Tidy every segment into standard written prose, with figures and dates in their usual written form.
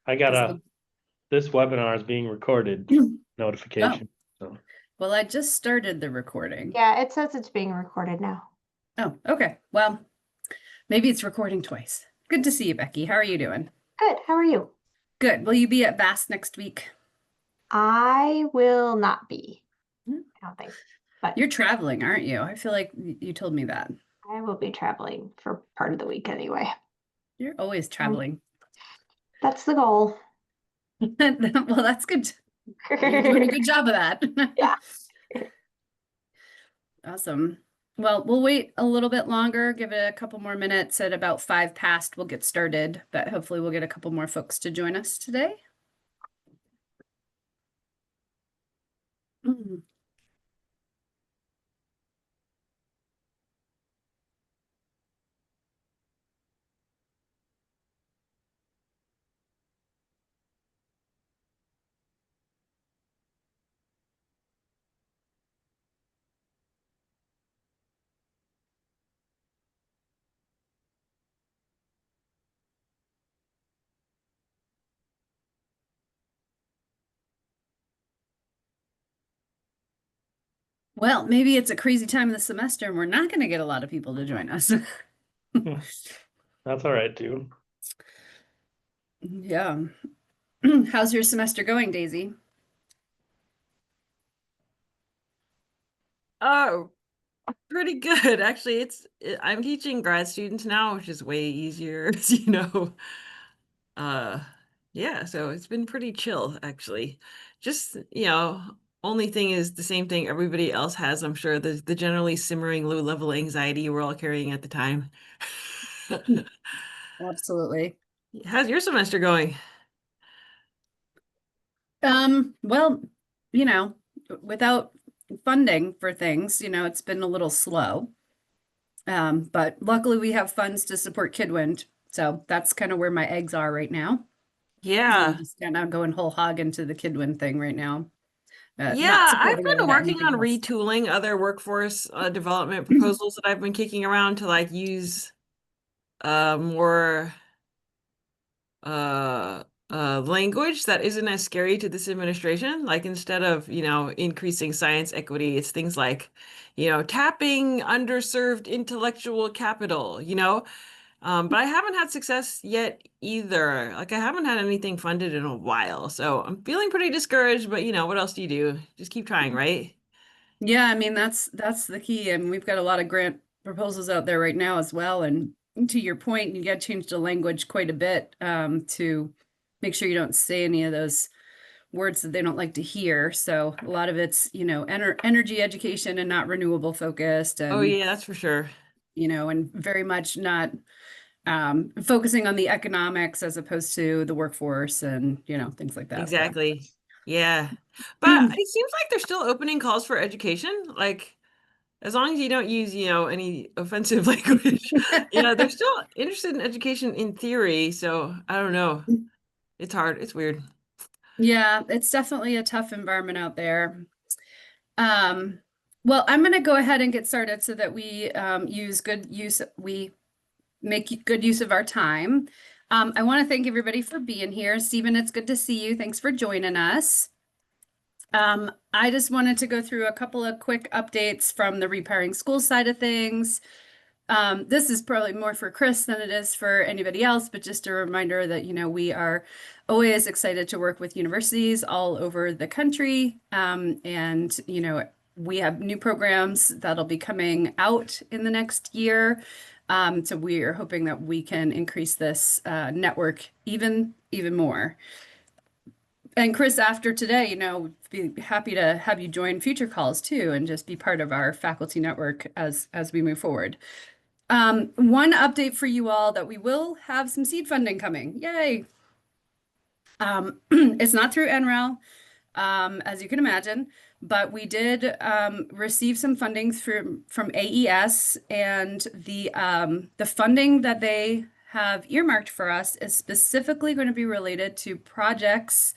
I got 'Cause this webinar is being recorded oh, notification. So well, I just started the recording. Yeah, it says it's being recorded now. Oh, okay. Well, maybe it's recording twice. Good to see you, Becky. How are you doing? Good. How are you? Good. Will you be at Bass next week? I will not be, Hmm. I don't think, but You're traveling, aren't you? I feel like you told me that. I will be traveling for part of the week anyway. You're always Um, traveling. That's the goal. Well, that's good. You're doing a good job of that. Yeah. Awesome. Well, we'll wait a little bit longer, give it a couple more minutes. At about 5 past, we'll get started, but hopefully we'll get a couple more folks to join us today. Mm. Well, maybe it's a crazy time of the semester and we're not going to get a lot of people to join us. that's all right too. Yeah. How's your semester going, Daisy? Oh, pretty good. Actually, I'm teaching grad students now, which is way easier, you know. Uh, yeah, so it's been pretty chill actually. Just, only thing is the same thing everybody else has, I'm sure, the generally simmering low-level anxiety we're all carrying at the time. Absolutely. How's your semester going? Well, you know, without funding for things, it's been a little slow. But luckily we have funds to support Kidwind. So that's kind of where my eggs are right now. I'm Yeah. just kind of going whole hog into the Kidwind thing right now. Not Yeah, I've supporting it been with working anything on else. retooling other workforce development proposals that I've been kicking around to like use more uh language that isn't as scary to this administration. Like instead of, increasing science equity, it's things like, tapping underserved intellectual capital, but I haven't had success yet either. Like I haven't had anything funded in a while. So I'm feeling pretty discouraged, but what else do you do? Just keep trying, right? Yeah, I mean that's the key. And we've got a lot of grant proposals out there right now as well. And to your point, you got to change the language quite a bit to make sure you don't say any of those words that they don't like to hear. So a lot of it's, energy education and not renewable focused Oh and, yeah, that's for sure. and very much not focusing on the economics as opposed to the workforce and, things like that. So. Exactly. Yeah. But it seems like they're still opening calls for education. Like, as long as you don't use, any offensive language, they're still interested in education in theory. So I don't know. It's hard. It's weird. Yeah, it's definitely a tough environment out there. Um, well, I'm going to go ahead and get started so that we make good use of our time. I want to thank everybody for being here. Stephen, it's good to see you. Thanks for joining us. I just wanted to go through a couple of quick updates from the Repairing Schools side of things. This is probably more for Chris than it is for anybody else, but just a reminder that, we are always excited to work with universities all over the country. And, we have new programs that'll be coming out in the next year. So we are hoping that we can increase this network even more. And Chris, after today, be happy to have you join future calls too, and just be part of our faculty network as we move forward. One update for you all that we will have some seed funding coming. Yay! It's not through NREL, as you can imagine, but we did receive some funding from AES, and the funding that they have earmarked for us is specifically going to be related to projects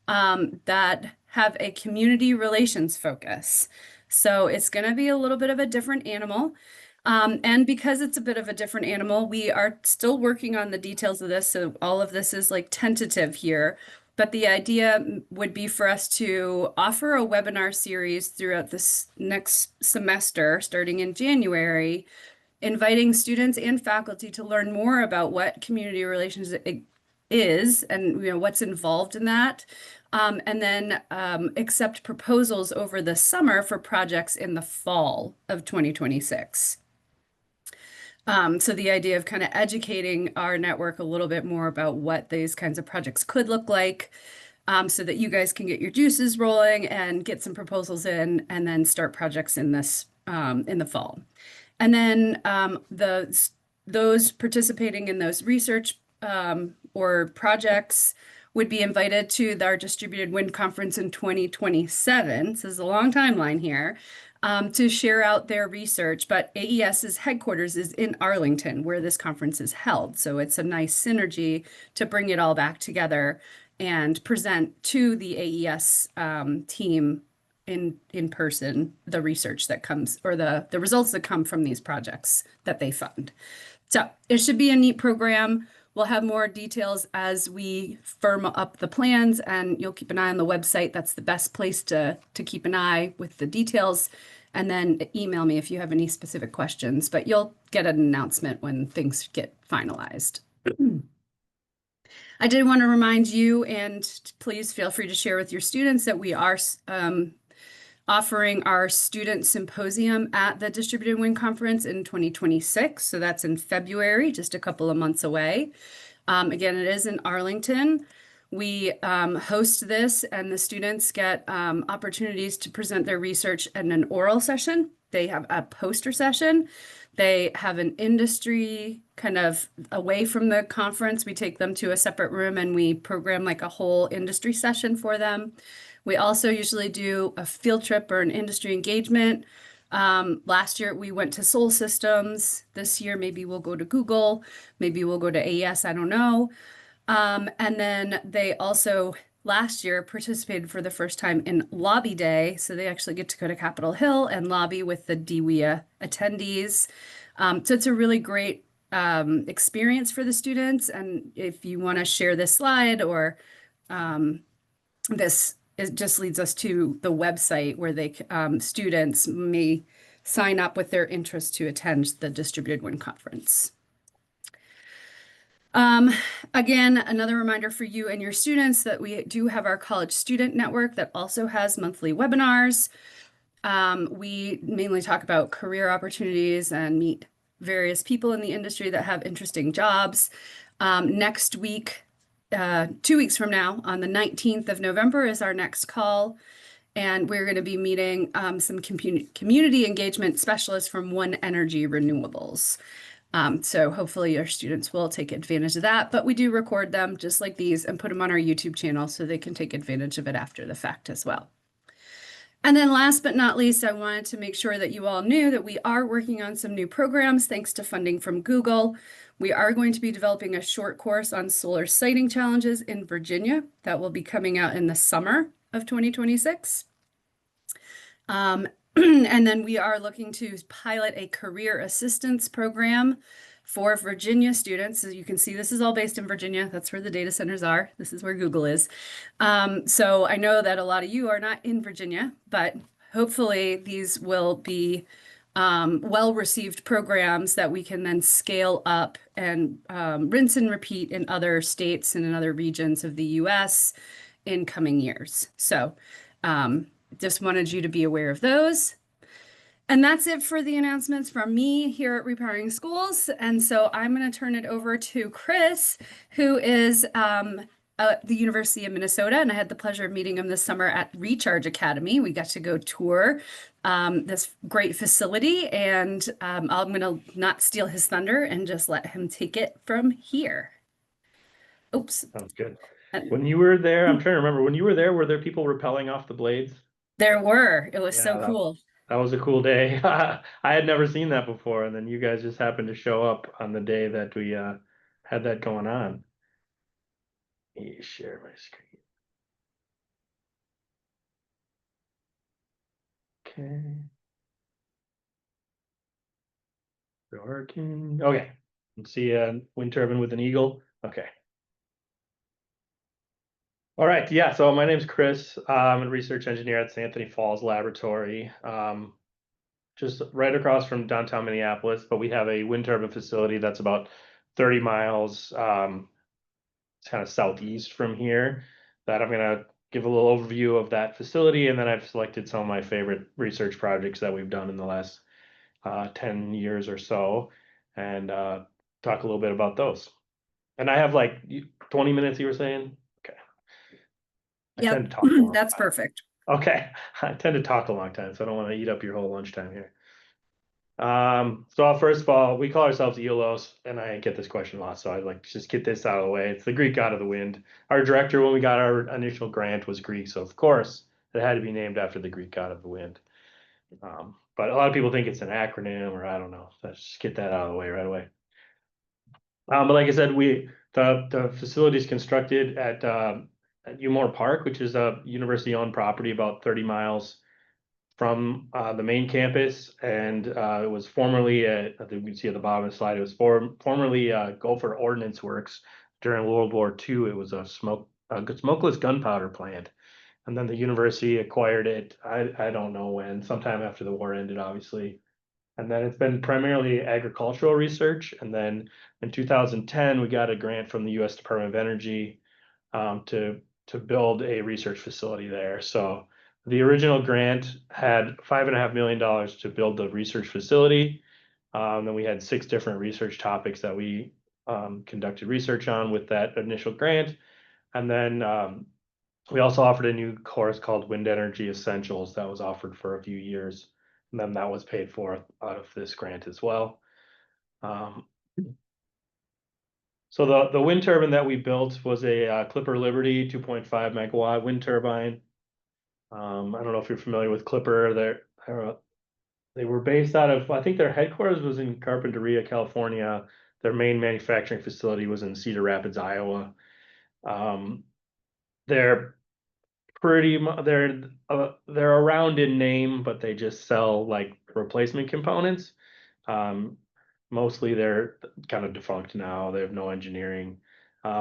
that have a community relations focus. So it's going to be a little bit of a different animal. And because it's a bit of a different animal, we are still working on the details of this. So all of this is like tentative here. But the idea would be for us to offer a webinar series throughout this next semester, starting in January, inviting students and faculty to learn more about what community relations is and what's involved in that. And then accept proposals over the summer for projects in the fall of 2026. So the idea of kind of educating our network a little bit more about what these kinds of projects could look like, so that you guys can get your juices rolling and get some proposals in, and then start projects in this in the fall. And then those participating in those research or projects would be invited to our Distributed Wind Conference in 2027. This is a long timeline here. To share out their research, but AES's headquarters is in Arlington, where this conference is held. So it's a nice synergy to bring it all back together and present to the AES team in person the research that comes, or the results that come from these projects that they fund. So it should be a neat program. We'll have more details as we firm up the plans, and you'll keep an eye on the website. That's the best place to keep an eye with the details. And then email me if you have any specific questions, but you'll get an announcement when things get finalized. I did want to remind you, and please feel free to share with your students, that we are offering our student symposium at the Distributed Wind Conference in 2026. So that's in February, just a couple of months away. Again, it is in Arlington. We host this, and the students get opportunities to present their research in an oral session. They have a poster session. They have an industry kind of away from the conference. We take them to a separate room and we program like a whole industry session for them. We also usually do a field trip or an industry engagement. Last year we went to Soul Systems. This year maybe we'll go to Google. Maybe we'll go to AES. I don't know. And then they also last year participated for the first time in Lobby Day. So they actually get to go to Capitol Hill and lobby with the DWIA attendees. So it's a really great experience for the students. And if you want to share this slide, or this, it just leads us to the website where they students may sign up with their interest to attend the Distributed Wind Conference. Again, another reminder for you and your students that we do have our college student network that also has monthly webinars. We mainly talk about career opportunities and meet various people in the industry that have interesting jobs. Next week, 2 weeks from now, on the 19th of November is our next call. And we're going to be meeting some community engagement specialists from One Energy Renewables. So hopefully your students will take advantage of that, but we do record them just like these and put them on our YouTube channel so they can take advantage of it after the fact as well. And then last but not least, I wanted to make sure that you all knew that we are working on some new programs thanks to funding from Google. We are going to be developing a short course on solar siting challenges in Virginia that will be coming out in the summer of 2026. And then we are looking to pilot a career assistance program for Virginia students. As you can see, this is all based in Virginia. That's where the data centers are. This is where Google is. So I know that a lot of you are not in Virginia, but hopefully these will be well-received programs that we can then scale up and rinse and repeat in other states and in other regions of the US in coming years. So just wanted you to be aware of those. And that's it for the announcements from me here at Repowering Schools. And so I'm going to turn it over to Chris, who is at the University of Minnesota. And I had the pleasure of meeting him this summer at Recharge Academy. We got to go tour this great facility. And I'm going to not steal his thunder and just let him take it from here. Oops. Sounds good. When you were there, I'm trying to remember, when you were there, were there people rappelling off the blades? There were. It was Yeah, so cool. That was a cool day. I had never seen that before, and then you guys just happened to show up on the day that we had that going on. Let me share my screen. Okay. Working. Okay. Let's see a wind turbine with an eagle. Okay. All right. Yeah. So my name's Chris. I'm a research engineer at St. Anthony Falls Laboratory. Just right across from downtown Minneapolis, but we have a wind turbine facility that's about 30 miles it's kind of southeast from here that I'm going to give a little overview of that facility. And then I've selected some of my favorite research projects that we've done in the last 10 years or so and talk a little bit about those. And I have like 20 minutes, you were saying? Okay. I Yep, tend to talk a long that's time. perfect. Okay. I tend to talk a long time, so I don't want to eat up your whole lunchtime here. So first of all, we call ourselves Eolos, and I get this question a lot, so I'd like to just get this out of the way. It's the Greek god of the wind. Our director, when we got our initial grant, was Greek, so of course it had to be named after the Greek god of the wind. But a lot of people think it's an acronym, or I don't know. Let's just get that out of the way right away. But like I said, the facility is constructed at Umore Park, which is a university-owned property about 30 miles from the main campus, and it was formerly, I think you can see at the bottom of the slide, it was formerly Gopher Ordnance Works. During World War II, it was a smokeless gunpowder plant, and then the university acquired it. I don't know when, sometime after the war ended, obviously. And then it's been primarily agricultural research. And then in 2010, we got a grant from the U.S. Department of Energy to build a research facility there. So the original grant had $5.5 million to build the research facility. Then we had 6 different research topics that we conducted research on with that initial grant. And then we also offered a new course called Wind Energy Essentials that was offered for a few years. And then that was paid for out of this grant as well. So the wind turbine that we built was a Clipper Liberty 2.5 megawatt wind turbine. I don't know if you're familiar with Clipper. They were based out of, I think their headquarters was in Carpinteria, California. Their main manufacturing facility was in Cedar Rapids, Iowa. They're they're around in name, but they just sell like replacement components. Um, Mostly they're kind of defunct now. They have no engineering,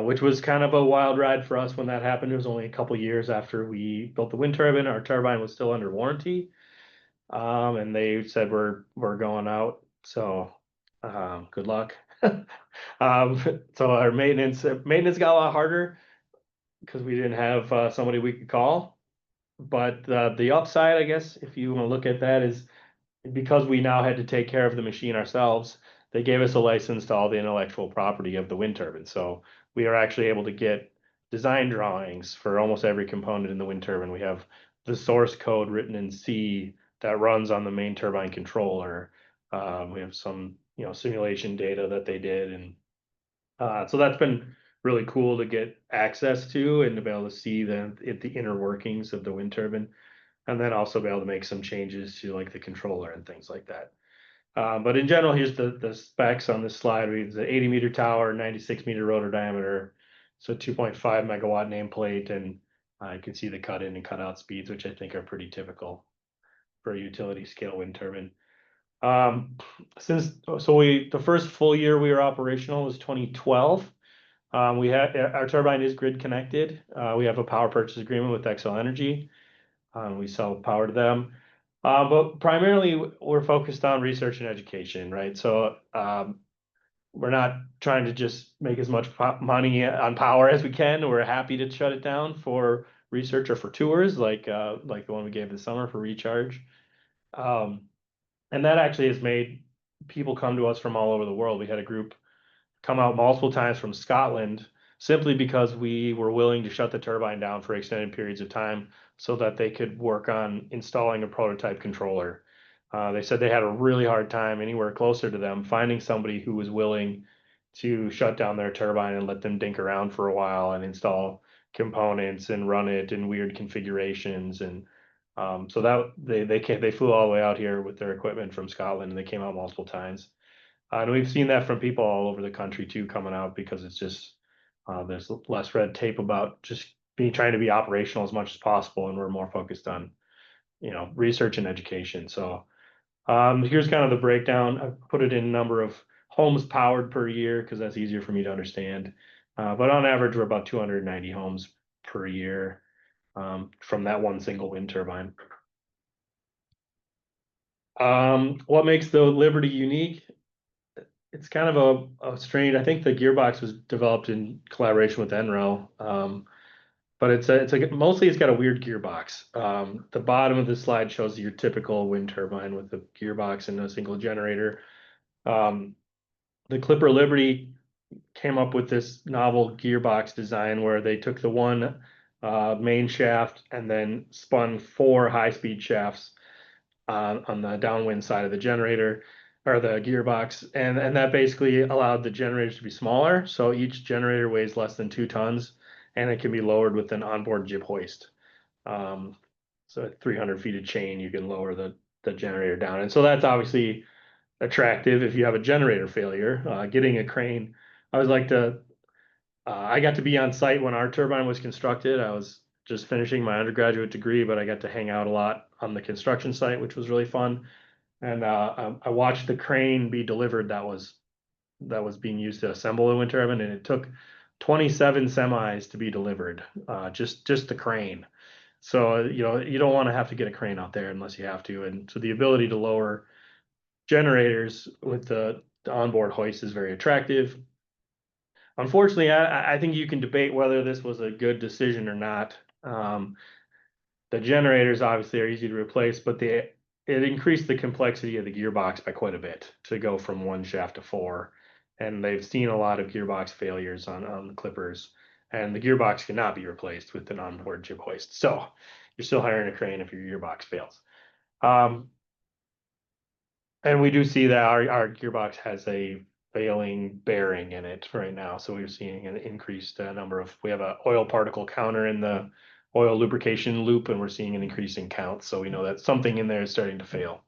which was kind of a wild ride for us when that happened. It was only a couple years after we built the wind turbine. Our turbine was still under warranty, and they said we're going out. So good luck. So our maintenance got a lot harder because we didn't have somebody we could call. But the upside, I guess, if you want to look at that, is because we now had to take care of the machine ourselves, they gave us a license to all the intellectual property of the wind turbine. So we are actually able to get design drawings for almost every component in the wind turbine. We have the source code written in C that runs on the main turbine controller. We have some, simulation data that they did, and so that's been really cool to get access to and to be able to see the inner workings of the wind turbine, and then also be able to make some changes to like the controller and things like that. But in general, here's the specs on this slide. We have the 80-meter tower, 96-meter rotor diameter, so 2.5 megawatt nameplate, and you can see the cut in and cut out speeds, which I think are pretty typical for a utility scale wind turbine. The first full year we were operational was 2012. Our turbine is grid connected. We have a power purchase agreement with Xcel Energy. We sell power to them. But primarily we're focused on research and education, right? So we're not trying to just make as much money on power as we can. We're happy to shut it down for research or for tours, like the one we gave this summer for recharge. And that actually has made people come to us from all over the world. We had a group come out multiple times from Scotland simply because we were willing to shut the turbine down for extended periods of time so that they could work on installing a prototype controller. They said they had a really hard time anywhere closer to them finding somebody who was willing to shut down their turbine and let them dink around for a while and install components and run it in weird configurations. And so that they flew all the way out here with their equipment from Scotland, and they came out multiple times. And we've seen that from people all over the country too, coming out because it's just there's less red tape about just trying to be operational as much as possible, and we're more focused on research and education. So Here's kind of the breakdown. I put it in number of homes powered per year because that's easier for me to understand. But on average, we're about 290 homes per year from that one single wind turbine. What makes the Liberty unique? It's kind of a strange. I think the gearbox was developed in collaboration with NREL, but mostly it's got a weird gearbox. The bottom of the slide shows your typical wind turbine with a gearbox and a single generator. The Clipper Liberty came up with this novel gearbox design where they took the one main shaft and then spun 4 high-speed shafts on the downwind side of the generator or the gearbox, and that basically allowed the generators to be smaller. So each generator weighs less than 2 tons, and it can be lowered with an onboard jib hoist. So at 300 feet of chain, you can lower the generator down, and so that's obviously attractive if you have a generator failure. Getting a crane, I always like to. I got to be on site when our turbine was constructed. I was just finishing my undergraduate degree, but I got to hang out a lot on the construction site, which was really fun. And I watched the crane be delivered that was being used to assemble the wind turbine, and it took 27 semis to be delivered. Just the crane. So you don't want to have to get a crane out there unless you have to. And so the ability to lower generators with the onboard hoist is very attractive. Unfortunately, I think you can debate whether this was a good decision or not. The generators obviously are easy to replace, but it increased the complexity of the gearbox by quite a bit to go from 1 shaft to 4. And they've seen a lot of gearbox failures on the Clippers, and the gearbox cannot be replaced with an onboard jib hoist. So you're still hiring a crane if your gearbox fails. And we do see that our gearbox has a failing bearing in it right now. So we're seeing an increased number of, we have an oil particle counter in the oil lubrication loop, and we're seeing an increasing count. So we know that something in there is starting to fail.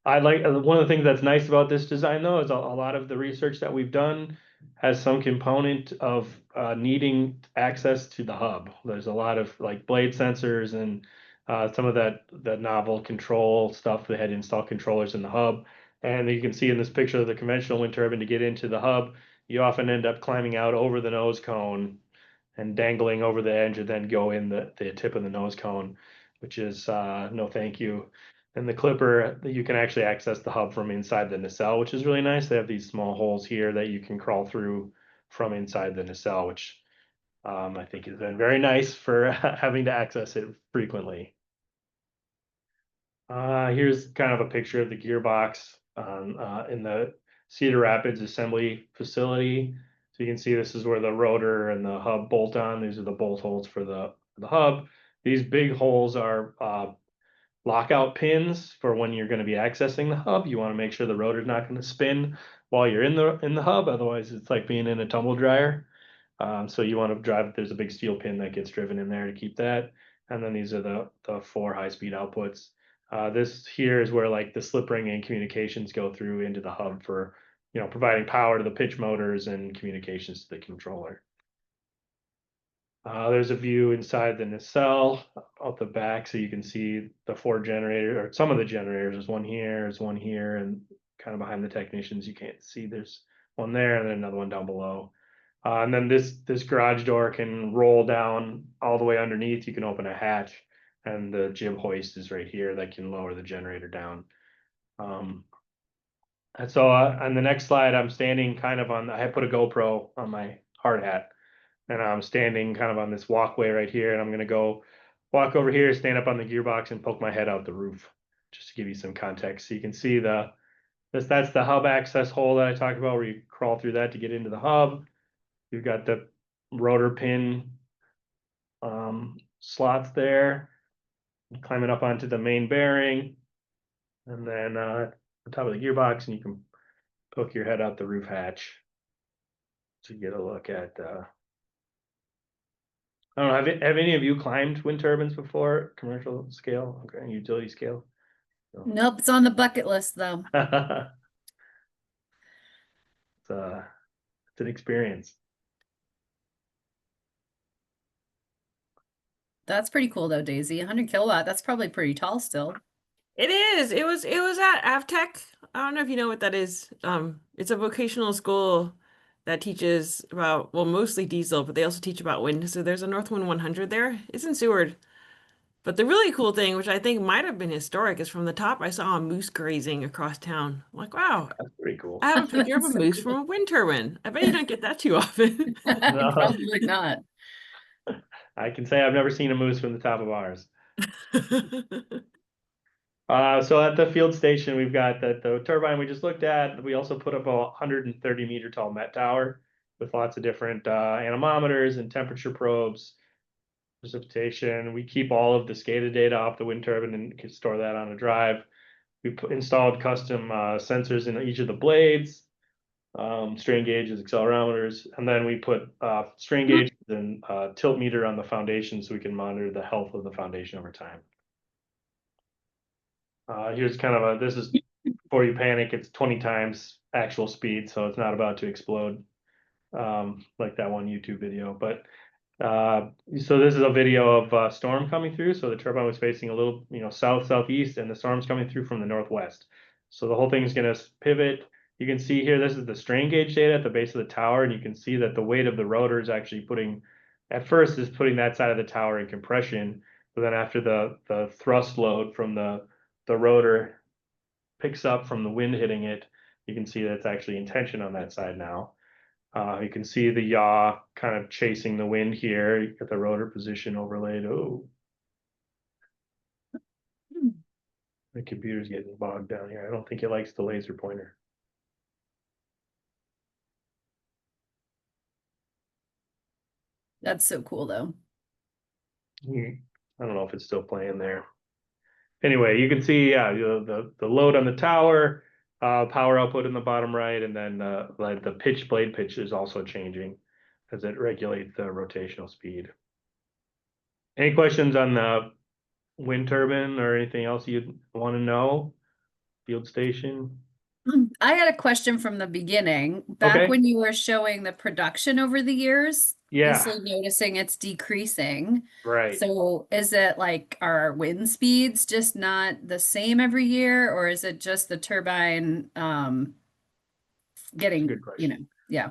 I like one of the things that's nice about this design though is a lot of the research that we've done has some component of needing access to the hub. There's a lot of like blade sensors and some of that novel control stuff. They had installed controllers in the hub, and you can see in this picture of the conventional wind turbine, to get into the hub, you often end up climbing out over the nose cone and dangling over the edge, and then go in the tip of the nose cone, which is no thank you. And the Clipper, you can actually access the hub from inside the nacelle, which is really nice. They have these small holes here that you can crawl through from inside the nacelle, which I think has been very nice for having to access it frequently. Here's kind of a picture of the gearbox in the Cedar Rapids assembly facility. So you can see this is where the rotor and the hub bolt on. These are the bolt holes for the hub. These big holes are lockout pins for when you're going to be accessing the hub. You want to make sure the rotor's not going to spin while you're in the hub. Otherwise, it's like being in a tumble dryer. So you want to drive. There's a big steel pin that gets driven in there to keep that. And then these are the 4 high-speed outputs. This here is where like the slip ring and communications go through into the hub for providing power to the pitch motors and communications to the controller. There's a view inside the nacelle out the back, so you can see the 4 generators, or some of the generators. There's one here, and kind of behind the technicians, you can't see. There's one there, and then another one down below. And then this garage door can roll down all the way underneath. You can open a hatch, and the jib hoist is right here that can lower the generator down. And so on the next slide, I'm standing kind of on. I had put a GoPro on my hard hat, and I'm standing kind of on this walkway right here, and I'm gonna go walk over here, stand up on the gearbox, and poke my head out the roof, just to give you some context. So you can see that's the hub access hole that I talked about, where you crawl through that to get into the hub. You've got the rotor pin slots there, climbing up onto the main bearing, and then on top of the gearbox, and you can poke your head out the roof hatch to get a look at I don't know. Have any of you climbed wind turbines before, commercial scale, okay, utility scale? No. Nope, it's on the bucket list though. It's an experience. That's pretty cool though, Daisy. 100 kilowatt. That's probably pretty tall still. It is. It was at Avtech. I don't know if you know what that is. It's a vocational school that teaches about, well, mostly diesel, but they also teach about wind. So there's a Northwind 100 there. It's in Seward. But the really cool thing, which I think might have been historic, is from the top I saw a moose grazing across town. I'm like, wow, That's pretty cool. I have a picture of a That's so moose cool. from a wind turbine. I bet you don't get that too often. No. Probably not. I can say I've never seen a moose from the top of ours. So at the field station, we've got the turbine we just looked at. We also put up a 130-meter tall Met tower with lots of different anemometers and temperature probes, precipitation. We keep all of the SCADA data off the wind turbine and can store that on a drive. We installed custom sensors in each of the blades, strain gauges, accelerometers, and then we put strain gauges and tilt meter on the foundation so we can monitor the health of the foundation over time. Here's kind of this is before you panic, it's 20 times actual speed, so it's not about to explode like that one YouTube video. But so this is a video of a storm coming through. So the turbine was facing a little, southeast, and the storm's coming through from the northwest. So the whole thing is going to pivot. You can see here, this is the strain gauge data at the base of the tower, and you can see that the weight of the rotor is actually putting that side of the tower in compression. But then after the thrust load from the rotor picks up from the wind hitting it, you can see that it's actually in tension on that side now. You can see the yaw kind of chasing the wind here. You get the rotor position overlaid. Oh, the computer's getting bogged down here. I don't think it likes the laser pointer. That's so cool though. I don't know if it's still playing there. Anyway, you can see, yeah, the load on the tower, power output in the bottom right, and then like the blade pitch is also changing as it regulates the rotational speed. Any questions on the wind turbine or anything else you'd want to know? Field station? I had a question from the beginning. Back Okay. when you were showing the production over the years, Yeah, easily noticing it's decreasing. right. So is it like our wind speeds just not the same every year, or is it just the turbine getting, Good question. yeah.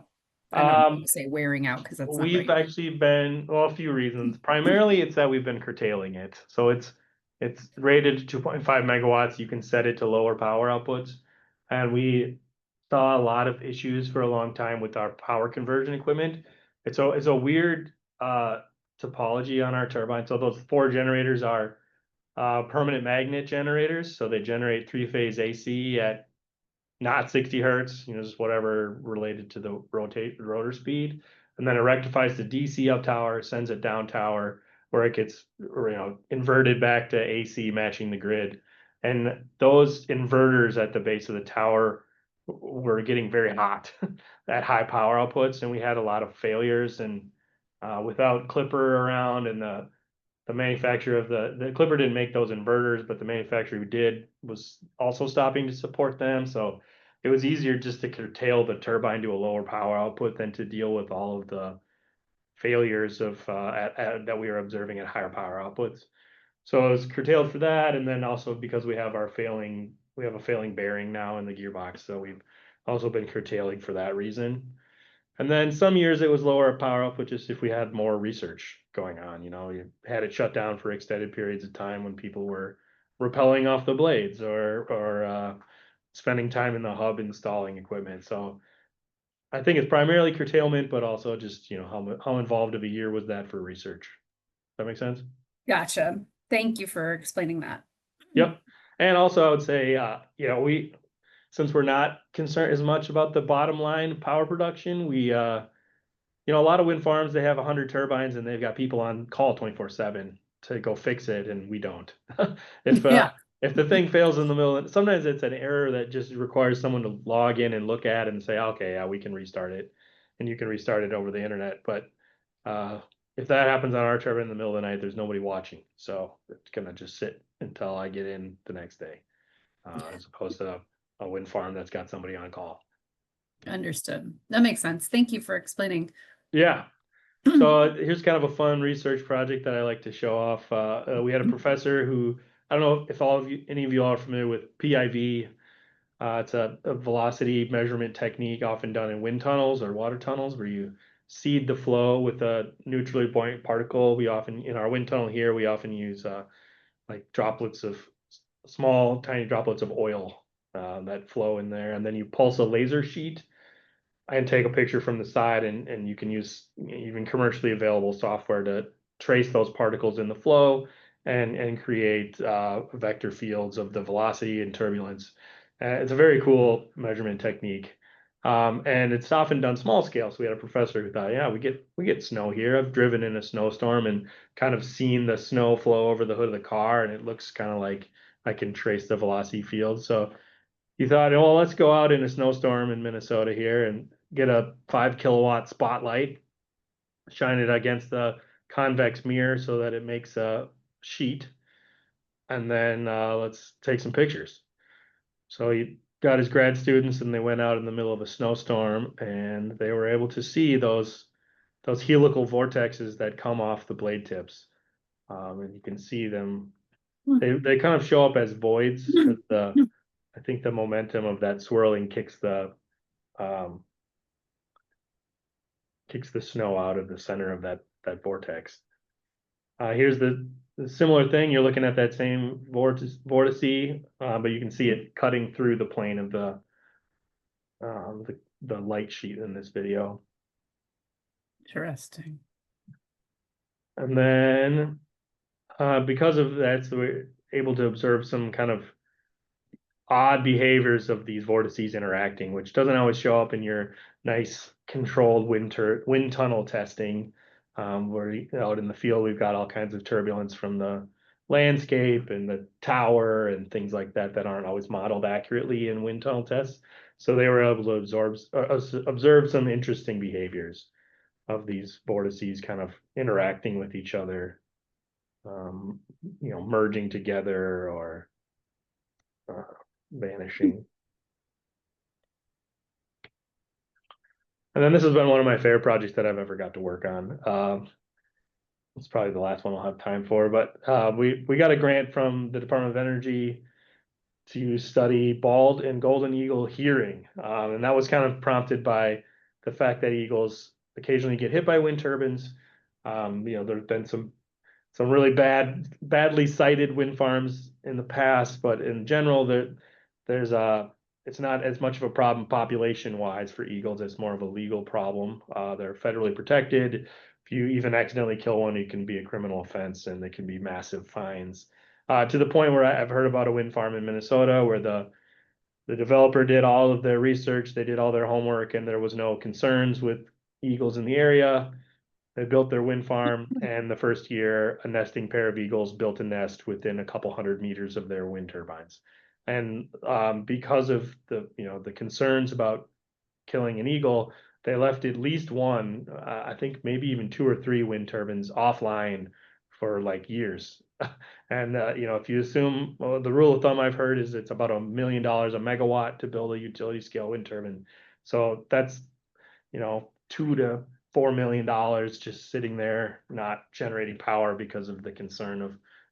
I don't Um, want to say wearing out because that's not We've right. actually been, well, a few reasons. Primarily, it's that we've been curtailing it. So it's rated to 2.5 megawatts. You can set it to lower power outputs. And we saw a lot of issues for a long time with our power conversion equipment. It's a weird topology on our turbine. So those 4 generators are permanent magnet generators. So they generate 3-phase AC at not 60 hertz, just whatever related to the rotor speed. And then it rectifies the DC up tower, sends it down tower, where it gets, inverted back to AC matching the grid. And those inverters at the base of the tower were getting very hot at high power outputs. And we had a lot of failures, and without Clipper around, and the manufacturer of the Clipper didn't make those inverters, but the manufacturer who did was also stopping to support them. So it was easier just to curtail the turbine to a lower power output than to deal with all of the failures of that we were observing at higher power outputs. So it was curtailed for that, and then also because we have a failing bearing now in the gearbox, so we've also been curtailing for that reason. And then some years it was lower power output just if we had more research going on. You had it shut down for extended periods of time when people were rappelling off the blades or spending time in the hub installing equipment. So I think it's primarily curtailment, but also just how involved of a year was that for research. Does that make sense? Gotcha. Thank you for explaining that. Yep. And also I would say since we're not concerned as much about the bottom line power production, we a lot of wind farms, they have 100 turbines and they've got people on call 24/7 to go fix it, and we don't. Yeah. If the thing fails in the middle, sometimes it's an error that just requires someone to log in and look at and say, okay, yeah, we can restart it, and you can restart it over the internet. But if that happens on our turbine in the middle of the night, there's nobody watching, so it's gonna just sit until I get in the next day, as opposed to a wind farm that's got somebody on call. Understood. That makes sense. Thank you for explaining. Yeah. So here's kind of a fun research project that I like to show off. We had a professor who I don't know if any of you are familiar with PIV. It's a velocity measurement technique often done in wind tunnels or water tunnels where you seed the flow with a neutrally buoyant particle. We often, in our wind tunnel here, we often use like droplets of small, tiny droplets of oil that flow in there. And then you pulse a laser sheet and take a picture from the side, and you can use even commercially available software to trace those particles in the flow and create vector fields of the velocity and turbulence. It's a very cool measurement technique. And it's often done small scale. So we had a professor who thought, yeah, we get snow here. I've driven in a snowstorm and kind of seen the snow flow over the hood of the car, and it looks kind of like I can trace the velocity field. So he thought, well, let's go out in a snowstorm in Minnesota here and get a 5 kilowatt spotlight, shine it against the convex mirror so that it makes a sheet, and then let's take some pictures. So he got his grad students and they went out in the middle of a snowstorm and they were able to see those helical vortexes that come off the blade tips. And you can see them. They kind of show up as voids because I think the momentum of that swirling kicks the snow out of the center of that vortex. Here's the similar thing. You're looking at that same vortice, but you can see it cutting through the plane of the light sheet in this video. Interesting. And then because of that, so we're able to observe some kind of odd behaviors of these vortices interacting, which doesn't always show up in your nice controlled wind tunnel testing, where out in the field we've got all kinds of turbulence from the landscape and the tower and things like that that aren't always modeled accurately in wind tunnel tests. So they were able to observe some interesting behaviors of these vortices kind of interacting with each other, merging together or vanishing. And then this has been one of my favorite projects that I've ever got to work on. It's probably the last one I'll have time for, but we got a grant from the Department of Energy to study bald and golden eagle hearing. And that was kind of prompted by the fact that eagles occasionally get hit by wind turbines. There's been some really badly sited wind farms in the past, but in general, it's not as much of a problem population wise for eagles. It's more of a legal problem. They're federally protected. If you even accidentally kill one, it can be a criminal offense and they can be massive fines. To the point where I've heard about a wind farm in Minnesota where the developer did all of their research, they did all their homework, and there was no concerns with eagles in the area. They built their wind farm, and the first year, a nesting pair of eagles built a nest within a couple 100 meters of their wind turbines. And because of the concerns about killing an eagle, they left at least one, I think maybe even 2 or 3 wind turbines offline for like years. And if you assume, well, the rule of thumb I've heard is it's about $1 million a megawatt to build a utility scale wind turbine. So that's $2 to $4 million just sitting there not generating power because of the concern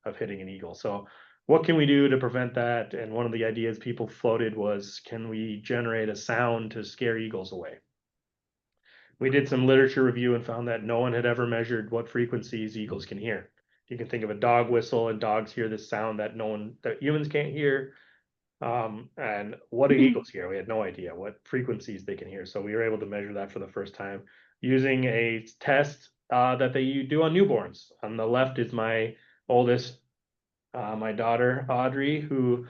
of hitting an eagle. So what can we do to prevent that? And one of the ideas people floated was, can we generate a sound to scare eagles away? We did some literature review and found that no one had ever measured what frequencies eagles can hear. You can think of a dog whistle, and dogs hear this sound that humans can't hear. And what do eagles hear? We had no idea what frequencies they can hear. So we were able to measure that for the first time using a test that they do on newborns. On the left is my oldest, my daughter, Audrey, who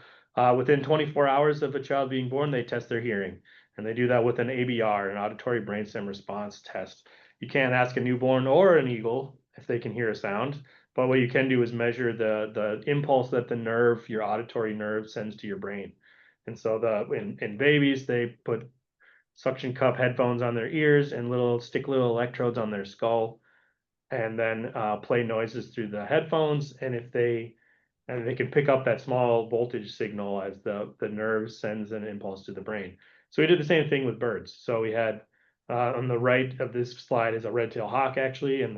within 24 hours of a child being born, they test their hearing. And they do that with an ABR, an auditory brainstem response test. You can't ask a newborn or an eagle if they can hear a sound, but what you can do is measure the impulse that your auditory nerve sends to your brain. And so in babies, they put suction cup headphones on their ears and stick little electrodes on their skull, and then play noises through the headphones. And they can pick up that small voltage signal as the nerve sends an impulse to the brain. So we did the same thing with birds. So we had on the right of this slide is a red-tailed hawk actually, and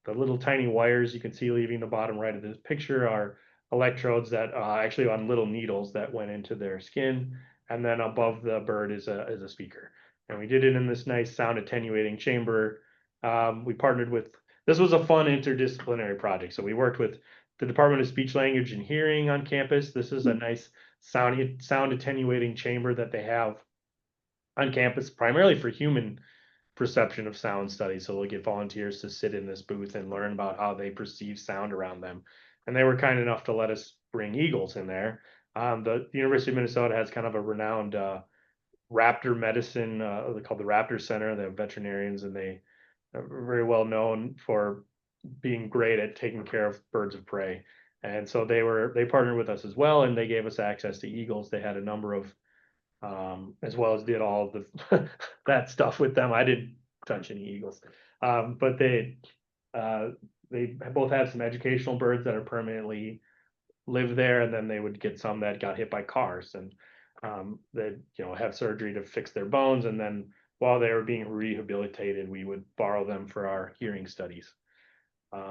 the little tiny wires you can see leaving the bottom right of this picture are electrodes that actually on little needles that went into their skin, and then above the bird is a speaker. And we did it in this nice sound attenuating chamber. We partnered with, this was a fun interdisciplinary project. So we worked with the Department of Speech, Language, and Hearing on campus. This is a nice sound attenuating chamber that they have on campus, primarily for human perception of sound studies. So they'll get volunteers to sit in this booth and learn about how they perceive sound around them. And they were kind enough to let us bring eagles in there. The University of Minnesota has kind of a renowned raptor medicine, they call the Raptor Center. They have veterinarians, and they are very well known for being great at taking care of birds of prey. And so they partnered with us as well, and they gave us access to eagles. They had a number of as well as did all of the that stuff with them. I didn't touch any eagles, but they both have some educational birds that are permanently live there, and then they would get some that got hit by cars, and they have surgery to fix their bones, and then while they were being rehabilitated, we would borrow them for our hearing studies.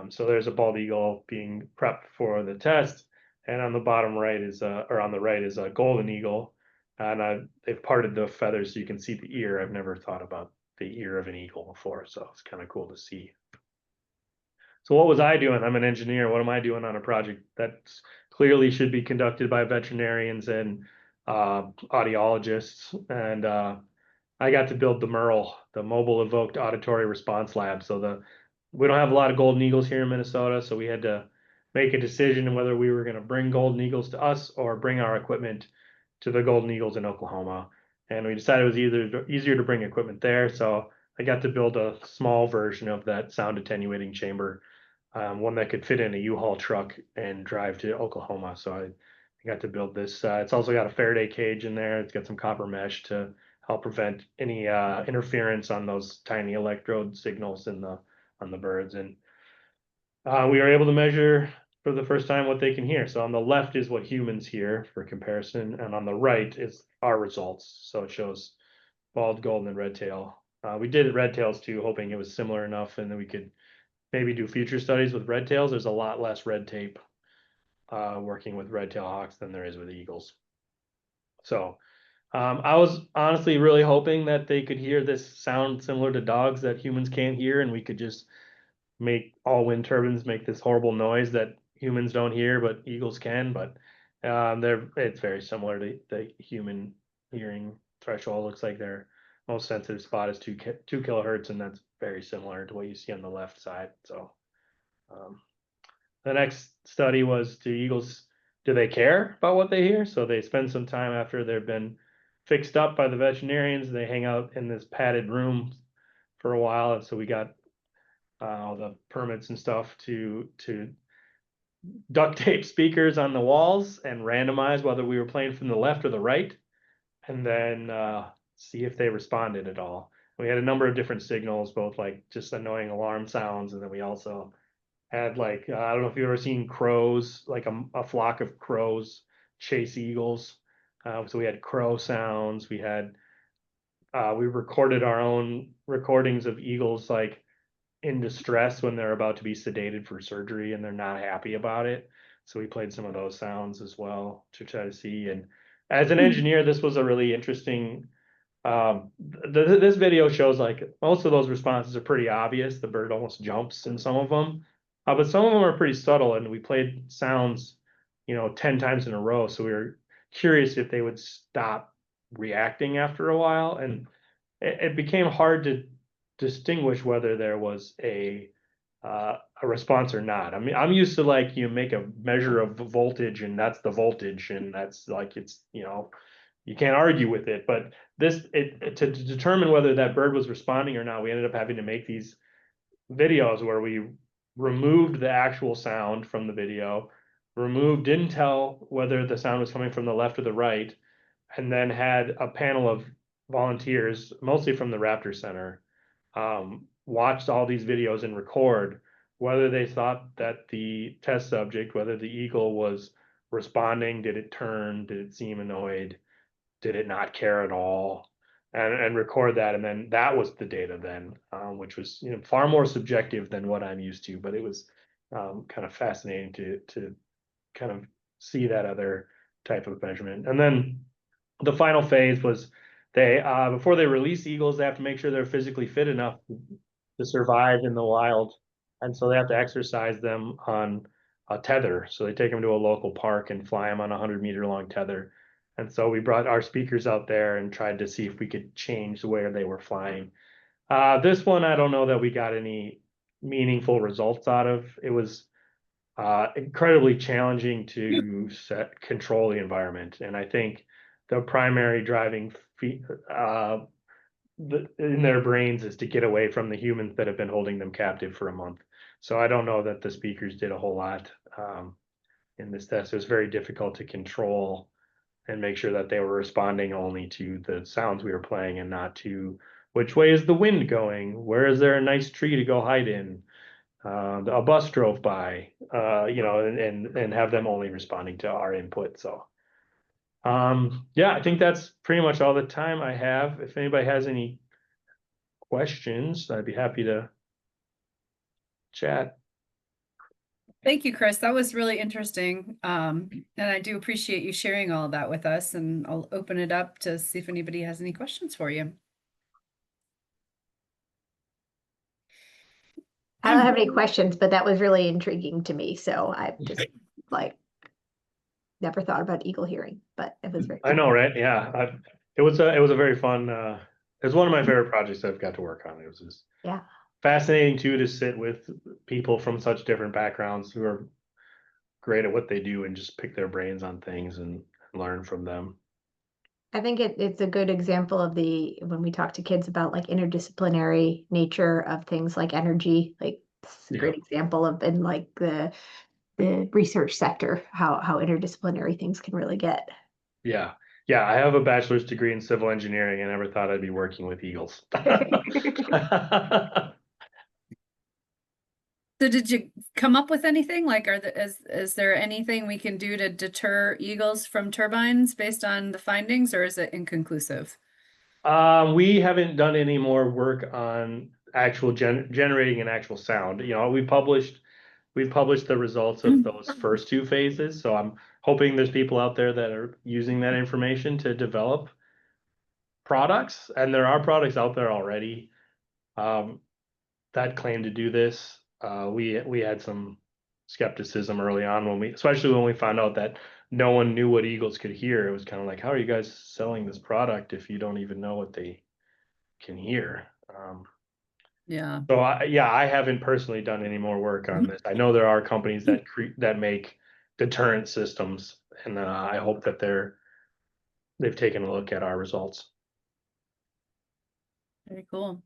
So there's a bald eagle being prepped for the test, and on the bottom right is or on the right is a golden eagle, and they've parted the feathers so you can see the ear. I've never thought about the ear of an eagle before, so it's kind of cool to see. So what was I doing? I'm an engineer. What am I doing on a project that clearly should be conducted by veterinarians and audiologists? And I got to build the MERL, the Mobile Evoked Auditory Response Lab. So we don't have a lot of golden eagles here in Minnesota, so we had to make a decision on whether we were going to bring golden eagles to us or bring our equipment to the golden eagles in Oklahoma. And we decided it was easier to bring equipment there. So I got to build a small version of that sound attenuating chamber, one that could fit in a U-Haul truck and drive to Oklahoma. So I got to build this. It's also got a Faraday cage in there. It's got some copper mesh to help prevent any interference on those tiny electrode signals on the birds. And we are able to measure for the first time what they can hear. So on the left is what humans hear for comparison, and on the right is our results. So it shows bald, golden, and red tail. We did red tails too, hoping it was similar enough, and then we could maybe do future studies with red tails. There's a lot less red tape working with red tail hawks than there is with eagles. So I was honestly really hoping that they could hear this sound similar to dogs that humans can't hear, and we could just make all wind turbines make this horrible noise that humans don't hear, but eagles can. But it's very similar to the human hearing threshold. Looks like their most sensitive spot is 2 kilohertz, and that's very similar to what you see on the left side. So the next study was, do they care about what they hear? So they spend some time after they've been fixed up by the veterinarians. They hang out in this padded room for a while, and so we got all the permits and stuff to duct tape speakers on the walls and randomize whether we were playing from the left or the right, and then see if they responded at all. We had a number of different signals, both like just annoying alarm sounds, and then we also had like I don't know if you've ever seen crows, like a flock of crows chase eagles. So we had crow sounds. We recorded our own recordings of eagles like in distress when they're about to be sedated for surgery and they're not happy about it. So we played some of those sounds as well to try to see. And as an engineer, this was a really interesting. This video shows like most of those responses are pretty obvious. The bird almost jumps in some of them, but some of them are pretty subtle. And we played sounds, 10 times in a row. So we were curious if they would stop reacting after a while, and it became hard to distinguish whether there was a response or not. I mean, I'm used to like you make a measure of voltage and that's the voltage, and that's like it's you can't argue with it. But to determine whether that bird was responding or not, we ended up having to make these videos where we removed the actual sound from the video, didn't tell whether the sound was coming from the left or the right, and then had a panel of volunteers, mostly from the Raptor Center, watched all these videos and record whether they thought that the test subject, whether the eagle was responding, did it turn, did it seem annoyed, did it not care at all, and record that. And then that was the data then, which was far more subjective than what I'm used to, but it was kind of fascinating to kind of see that other type of measurement. And then the final phase was they before they release eagles, they have to make sure they're physically fit enough to survive in the wild, and so they have to exercise them on a tether. So they take them to a local park and fly them on a 100-meter long tether. And so we brought our speakers out there and tried to see if we could change where they were flying. This one, I don't know that we got any meaningful results out of. It was incredibly challenging to control the environment. And I think the primary driving in their brains is to get away from the humans that have been holding them captive for a month. So I don't know that the speakers did a whole lot in this test. It was very difficult to control and make sure that they were responding only to the sounds we were playing and not to which way is the wind going? Where is there a nice tree to go hide in? A bus drove by, and have them only responding to our input. So, yeah, I think that's pretty much all the time I have. If anybody has any questions, I'd be happy to chat. Thank you, Chris. That was really interesting. And I do appreciate you sharing all of that with us, and I'll open it up to see if anybody has any questions for you. I don't have any questions, but that was really intriguing to me. So I just like never thought about eagle hearing, but it was very I know, right? Yeah, it was a very fun. It was one of my favorite projects I've got to work on. It was just yeah. fascinating too to sit with people from such different backgrounds who are great at what they do and just pick their brains on things and learn from them. I think it's a good example of when we talk to kids about like interdisciplinary nature of things like energy, like it's a great example of in like the research sector, how interdisciplinary things can really get. Yeah. Yeah, I have a bachelor's degree in civil engineering and never thought I'd be working with eagles. So did you come up with anything? Like, is there anything we can do to deter eagles from turbines based on the findings, or is it inconclusive? We haven't done any more work on actual generating an actual sound. You know, we've published the results of those first two phases. So I'm hoping there's people out there that are using that information to develop products, and there are products out there already that claim to do this. We had some skepticism early on especially when we found out that no one knew what eagles could hear. It was kind of like, how are you guys selling this product if you don't even know what they can hear? Yeah. So I haven't personally done any more work on this. I know there are companies that make deterrent systems, and I hope that they've taken a look at our results. Very cool.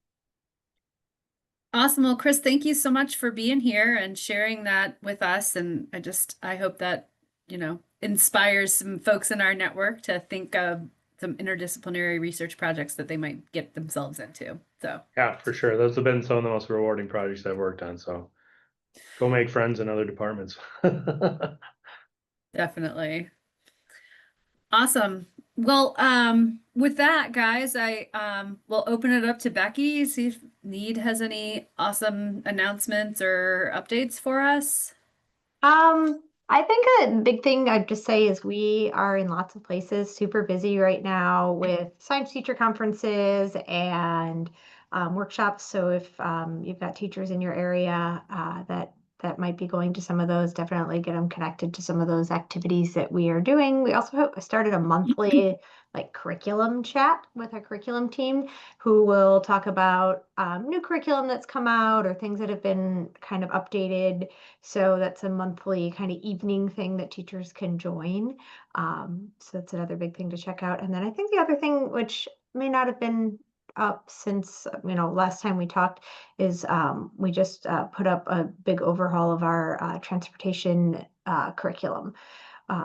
Awesome. Well, Chris, thank you so much for being here and sharing that with us. And I hope that, inspires some folks in our network to think of some interdisciplinary research projects that they might get themselves into. So Yeah, for sure. Those have been some of the most rewarding projects I've worked on. So go make friends in other departments. definitely. Awesome. Well, with that, guys, I will open it up to Becky, see if Need has any awesome announcements or updates for us. I think a big thing I'd just say is we are in lots of places super busy right now with science teacher conferences and workshops. So if you've got teachers in your area that might be going to some of those, definitely get them connected to some of those activities that we are doing. We also started a monthly like curriculum chat with our curriculum team who will talk about new curriculum that's come out or things that have been kind of updated. So that's a monthly kind of evening thing that teachers can join. So that's another big thing to check out. And then I think the other thing, which may not have been up since last time we talked, is we just put up a big overhaul of our transportation curriculum.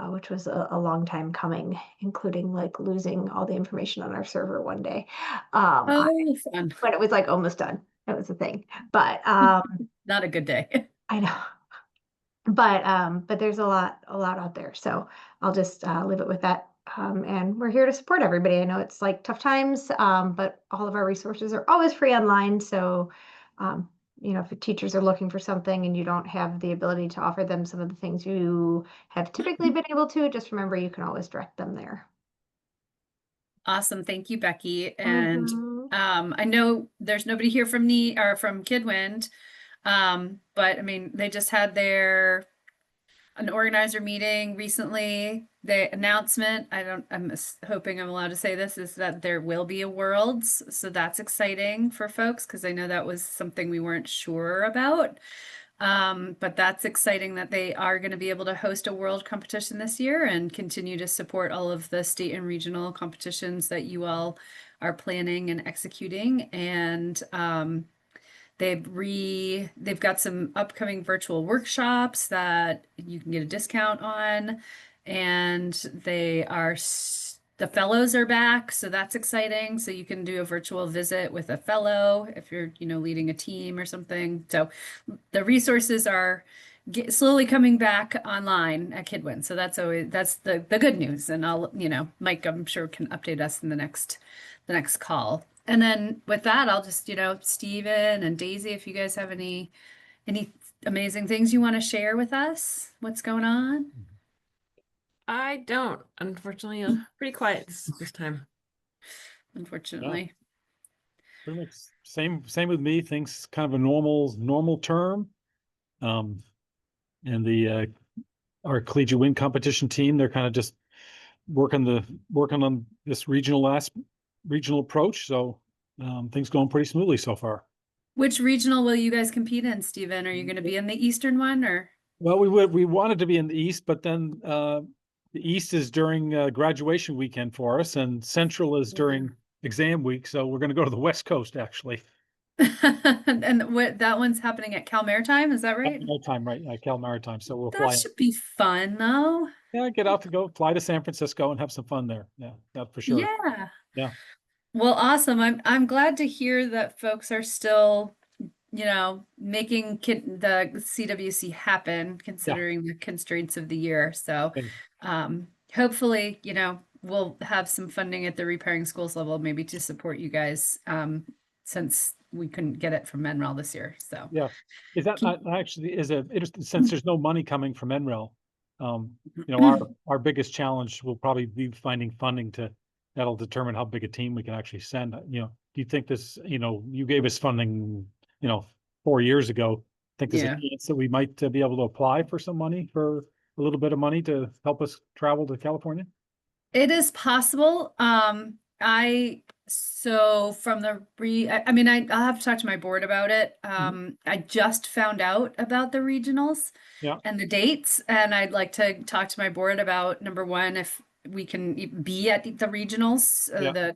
Which was a long time coming, including like losing all the information on our server one day. Oh, fun. But it was like almost done. It was a thing. But Not a good day. I know. But there's a lot out there. So I'll just leave it with that. And we're here to support everybody. I know it's like tough times, but all of our resources are always free online. So if teachers are looking for something and you don't have the ability to offer them some of the things you have typically been able to, just remember you can always direct them there. Awesome. Thank you, Becky. And Mhm. I know there's nobody here from from Kidwind. But I mean, they just had an organizer meeting recently. The announcement, I'm hoping I'm allowed to say this, is that there will be a Worlds. So that's exciting for folks because I know that was something we weren't sure about. But that's exciting that they are going to be able to host a world competition this year and continue to support all of the state and regional competitions that you all are planning and executing. And they've got some upcoming virtual workshops that you can get a discount on, and the fellows are back, so that's exciting. So you can do a virtual visit with a fellow if you're, leading a team or something. So the resources are slowly coming back online at Kidwin. So that's the good news. And Mike, I'm sure can update us in the next call. And then with that, I'll just, Steven and Daisy, if you guys have any amazing things you want to share with us, what's going on? I don't, unfortunately. Pretty quiet this time. Unfortunately. Pretty much same with me. Things kind of a normal term. And our collegiate win competition team, they're kind of just working on this regional approach. So things going pretty smoothly so far. Which regional will you guys compete in, Steven? Are you going to be in the Eastern one or? Well, we wanted to be in the East, but then the East is during graduation weekend for us, and Central is during exam week. So we're going to go to the West Coast, actually. And that one's happening at Cal Maritime, is that right? Maritime, right? Cal Maritime. So we'll That fly. should be fun, though. Yeah, get out to go fly to San Francisco and have some fun there. Yeah, for sure. Yeah. Yeah. Well, awesome. I'm glad to hear that folks are still, making the CWC happen considering the constraints of the year. So, hopefully, we'll have some funding at the Repairing Schools level, maybe to support you guys, since we couldn't get it from NREL this year. So yeah, is that actually since there's no money coming from NREL, our biggest challenge will probably be finding funding that'll determine how big a team we can actually send. Do you think this, you gave us funding, 4 years ago. Think there's a chance that we might be able to apply for some money, for a little bit of money to help us travel to California? It is possible. So from I'll have to talk to my board about it. I just found out about the regionals and the dates, and I'd like to talk to my board about, number one, if we can be at the regionals so that,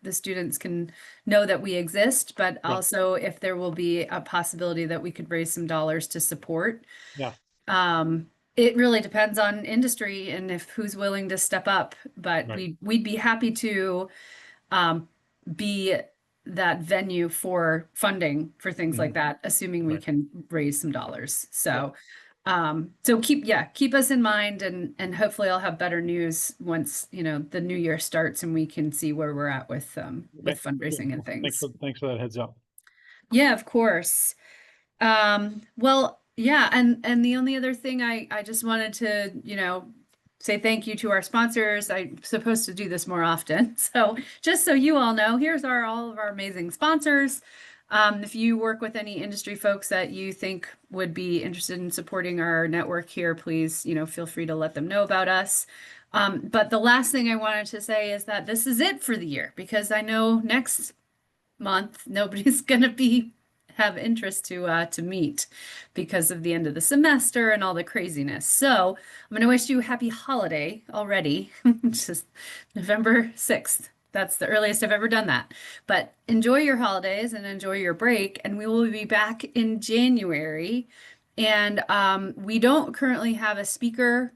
the students can know that we exist, but also if there will be a possibility that we could raise some dollars to support. It really depends on industry and who's willing to step up, but we'd be happy to be that venue for funding for things like that, assuming we can raise some dollars. So, so keep us in mind, and hopefully I'll have better news once, the new year starts and we can see where we're at with fundraising and things. Thanks for that heads up. Yeah, of course. Well, yeah, and the only other thing I just wanted to, say thank you to our sponsors. I'm supposed to do this more often. So just so you all know, here's all of our amazing sponsors. If you work with any industry folks that you think would be interested in supporting our network here, please, feel free to let them know about us. But the last thing I wanted to say is that this is it for the year, because I know next month nobody's going to have interest to meet because of the end of the semester and all the craziness. So I'm going to wish you a happy holiday already. It's just November 6th. That's the earliest I've ever done that. But enjoy your holidays and enjoy your break. And we will be back in January. And we don't currently have a speaker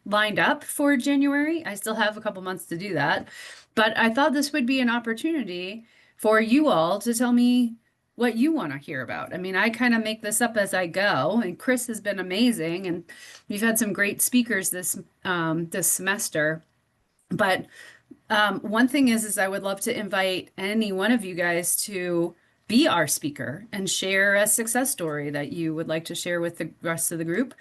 lined up for January. I still have a couple months to do that. But I thought this would be an opportunity for you all to tell me what you want to hear about. I mean, I kind of make this up as I go, and Chris has been amazing, and we've had some great speakers this semester. But one thing is I would love to invite any one of you guys to be our speaker and share a success story that you would like to share with the rest of the group.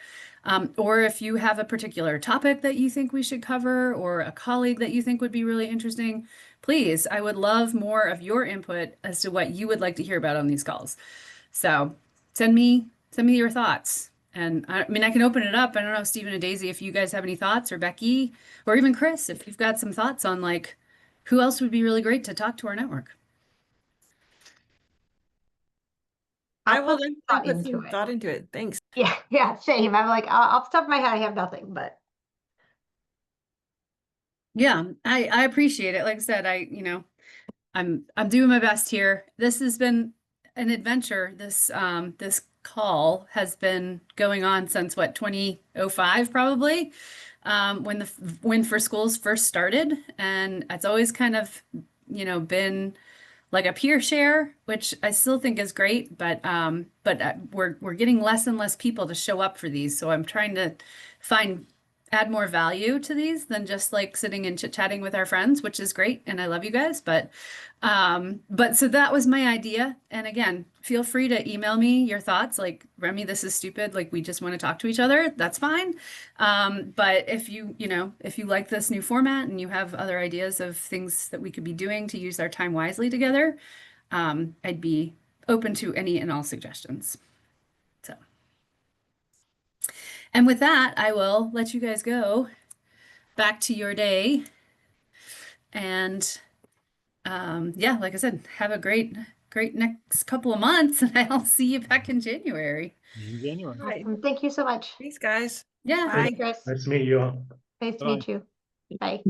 Or if you have a particular topic that you think we should cover or a colleague that you think would be really interesting, please, I would love more of your input as to what you would like to hear about on these calls. So send me your thoughts. And I mean, I can open it up. I don't know, Stephen and Daisy, if you guys have any thoughts, or Becky, or even Chris, if you've got some thoughts on like who else would be really great to talk to our network. I I'll will put then thought put into some it. thought into it. Thanks. Yeah, same. I'm like, off the top of my head, I have nothing, but Yeah, I appreciate it. Like I said, I'm doing my best here. This has been an adventure. This call has been going on since what, 2005 probably, when the Win for Schools first started, and it's always kind of, been like a peer share, which I still think is great, but we're getting less and less people to show up for these, so I'm trying to add more value to these than just like sitting and chit-chatting with our friends, which is great, and I love you guys, but so that was my idea. And again, feel free to email me your thoughts, like, Remy, this is stupid, like we just want to talk to each other, that's fine. But if you like this new format and you have other ideas of things that we could be doing to use our time wisely together, I'd be open to any and all suggestions. So, and with that, I will let you guys go back to your day. And yeah, like I said, have a great next couple of months, and I'll see you back in January. In January. Right. awesome. Thank you so much. Thanks, guys. Yeah. Bye. Thanks, Chris. Nice to meet you all. Nice to Bye. meet you. Bye.